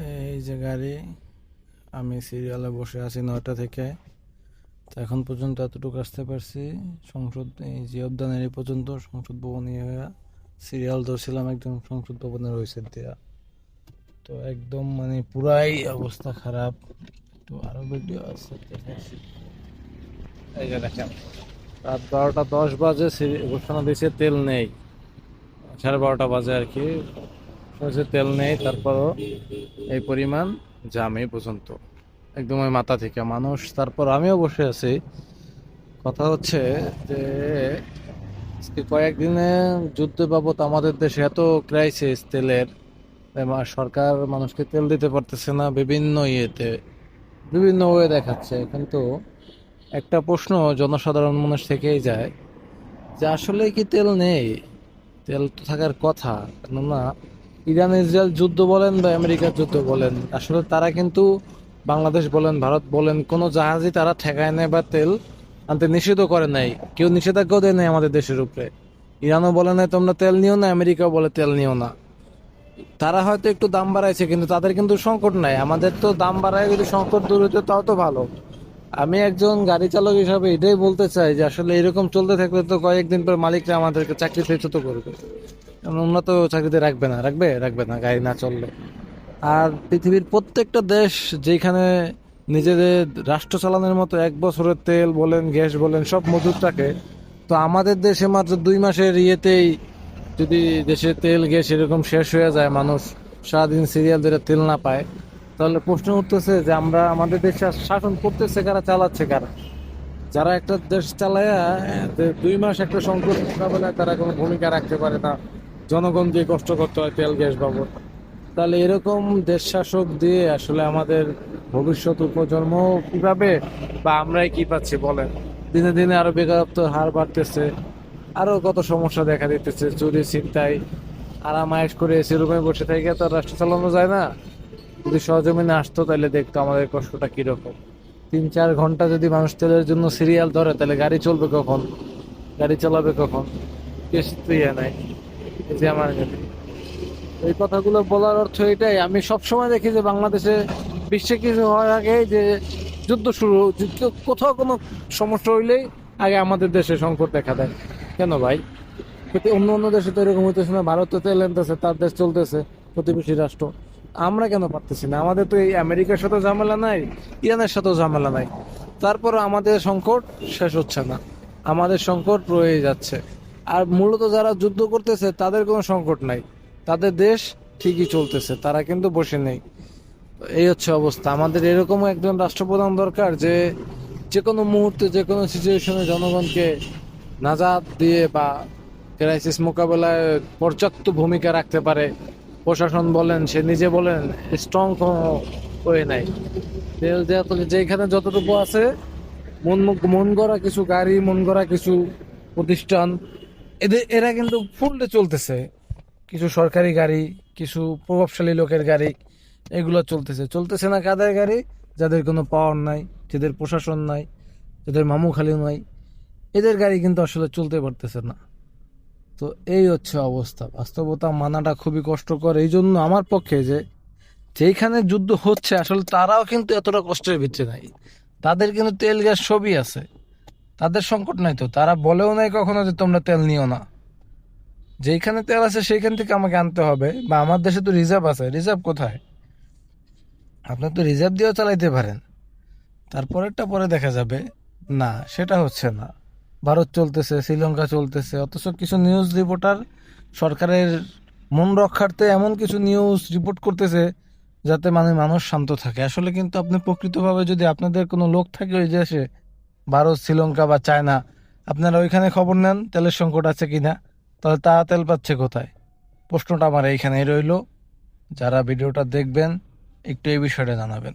এই যে গাড়ি, আমি সিরিয়ালে বসে আছি 9টা থেকে। তো এখন পর্যন্ত এতটুকু আসতে পারছি। সংসদ এই যে উদ্যানের এই পর্যন্ত সংসদ ভবনে সিরিয়াল ধরছিলাম একদম সংসদ ভবনের ওই সাইড দিয়া। তো একদম মানে পুরাই অবস্থা খারাপ। তো আরো ভিডিও আছে দেখাচ্ছি। এই যে দেখেন, রাত 12টা 10 বাজে ঘোষণা দিয়েছে তেল নেই। 12:30 বাজে আর কি, বলছে তেল নেই। তারপরও এই পরিমাণ জ্যাম এই পর্যন্ত, একদম ওই মাথা থেকে মানুষ। তারপর আমিও বসে আছি। কথা হচ্ছে যে আজকে কয়েকদিনে যুদ্ধ বাবদ আমাদের দেশে এত ক্রাইসিস তেলের, সরকার মানুষকে তেল দিতে পারতেছে না বিভিন্ন ইয়েতে, বিভিন্ন ওয়ে দেখাচ্ছে। কিন্তু একটা প্রশ্ন জনসাধারণ মানুষ থেকেই যায় যে আসলে কি তেল নেই? তেল তো থাকার কথা। কেননা ইরান ইসরায়েল যুদ্ধ বলেন বা আমেরিকার যুদ্ধ বলেন, আসলে তারা কিন্তু বাংলাদেশ বলেন ভারত বলেন কোনো জাহাজই তারা ঠেকায় নেয় বা তেল আনতে নিষিদ্ধ করে নাই। কেউ নিষেধাজ্ঞাও দেয় নাই আমাদের দেশের উপরে। ইরানও বলে নাই তোমরা তেল নিও না, আমেরিকাও বলে তেল নিও না। তারা হয়তো একটু দাম বাড়াইছে, কিন্তু তাদের কিন্তু সংকট নাই। আমাদের তো দাম বাড়ায় যদি সংকট দূর হতো তাও তো ভালো। আমি একজন গাড়ি চালক হিসাবে এটাই বলতে চাই যে আসলে এরকম চলতে থাকলে তো কয়েকদিন পর মালিকরা আমাদেরকে চাকরি চ্যুত করবে। কারণ ওরা তো চাকরিতে রাখবে না, রাখবে না গাড়ি না চললে। আর পৃথিবীর প্রত্যেকটা দেশ যেখানে নিজেদের রাষ্ট্র চালানোর মতো 1 বছরের তেল বলেন গ্যাস বলেন সব মজুত থাকে, তো আমাদের দেশে মাত্র 2 মাসের ইয়েতেই যদি দেশে তেল গ্যাস এরকম শেষ হয়ে যায়, মানুষ সারাদিন সিরিয়াল ধরে তেল না পায়, তাহলে প্রশ্ন উঠতেছে যে আমরা আমাদের দেশ শাসন করতেছে কারা, চালাচ্ছে কারা? যারা একটা দেশ চালায় 2 মাস একটা সংকট মোকাবেলায় তারা কোনো ভূমিকা রাখতে পারে না, জনগণ দিয়ে কষ্ট করতে হয় তেল গ্যাস বাবদ। তাহলে এরকম দেশ শাসক দিয়ে আসলে আমাদের ভবিষ্যৎ প্রজন্ম কিভাবে বা আমরাই কি পাচ্ছি বলেন? দিনে দিনে আরো বেকারত্বের হার বাড়তেছে, আরো কত সমস্যা দেখা দিতেছে, চুরি ছিনতাই। আরাম আয়েশ করে এসি রুমে বসে থেকে তো আর রাষ্ট্র চালানো যায় না। যদি সহজমিনে আসতো তাহলে দেখতো আমাদের কষ্টটা কিরকম। 3-4 ঘন্টা যদি মানুষ তেলের জন্য সিরিয়াল ধরে, তাহলে গাড়ি চলবে কখন? গাড়ি চালাবে কখন? কিছু তো ইয়ে নাই। এই যে আমার গাড়ি, এই কথাগুলো বলার অর্থ এটাই। আমি সবসময় দেখি যে বাংলাদেশে বিশ্বে কিছু হওয়ার আগে যে যুদ্ধ শুরু, কোথাও কোনো সমস্যা হইলেই আগে আমাদের দেশে সংকট দেখা দেয়। কেন ভাই? অন্য অন্য দেশে তো এরকম হইতেছে না? ভারত তো তেল আনতেছে, তার দেশ চলতেছে, প্রতিবেশী রাষ্ট্র। আমরা কেন পারতেছি না? আমাদের তো এই আমেরিকার সাথে ঝামেলা নাই, ইরানের সাথেও ঝামেলা নাই, তারপরে আমাদের সংকট শেষ হচ্ছে না, আমাদের সংকট রয়ে যাচ্ছে। আর মূলত যারা যুদ্ধ করতেছে তাদের কোনো সংকট নাই, তাদের দেশ ঠিকই চলতেছে, তারা কিন্তু বসে নেই। এই হচ্ছে অবস্থা। আমাদের এরকম একজন রাষ্ট্রপ্রধান দরকার যে যে কোনো মুহূর্তে যে কোনো সিচুয়েশনে জনগণকে নাজাত দিয়ে বা ক্রাইসিস মোকাবেলায় পর্যাপ্ত ভূমিকা রাখতে পারে। প্রশাসন বলেন, সে নিজে বলেন, স্ট্রং কোনো হয়ে নাই। তেল দেওয়া তো যেখানে যতটুকু আছে, মন গড়া কিছু গাড়ি, মন গড়া কিছু প্রতিষ্ঠান, এরা কিন্তু ফুললে চলতেছে। কিছু সরকারি গাড়ি, কিছু প্রভাবশালী লোকের গাড়ি, এগুলো চলতেছে। চলতেছে না কাদের গাড়ি? যাদের কোনো পাওয়ার নাই, যাদের প্রশাসন নাই, যাদের মামু খালি নাই, এদের গাড়ি কিন্তু আসলে চলতে পারতেছে না। তো এই হচ্ছে অবস্থা। বাস্তবতা মানাটা খুবই কষ্টকর। এই জন্য আমার পক্ষে যে যেখানে যুদ্ধ হচ্ছে আসলে তারাও কিন্তু এতটা কষ্টের ভিতরে নাই। তাদের কিন্তু তেল গ্যাস সবই আছে, তাদের সংকট নাই। তো তারা বলেও নাই কখনো যে তোমরা তেল নিও না। যেখানে তেল আছে সেইখান থেকে আমাকে আনতে হবে। বা আমার দেশে তো রিজার্ভ আছে, রিজার্ভ কোথায়? আপনার তো রিজার্ভ দিয়েও চালাইতে পারেন, তারপরেরটা পরে দেখা যাবে। না, সেটা হচ্ছে না। ভারত চলতেছে, শ্রীলঙ্কা চলতেছে, অথচ কিছু নিউজ রিপোর্টার সরকারের মন রক্ষার্থে এমন কিছু নিউজ রিপোর্ট করতেছে যাতে মানে মানুষ শান্ত থাকে। আসলে কিন্তু আপনি প্রকৃতভাবে যদি আপনাদের কোনো লোক থাকে ওই দেশে, ভারত, শ্রীলঙ্কা বা চায়না, আপনারা ওইখানে খবর নেন তেলের সংকট আছে কিনা, তাহলে তারা তেল পাচ্ছে কোথায়? প্রশ্নটা আমার এইখানেই রইল। যারা ভিডিওটা দেখবেন একটু এই বিষয়টা জানাবেন।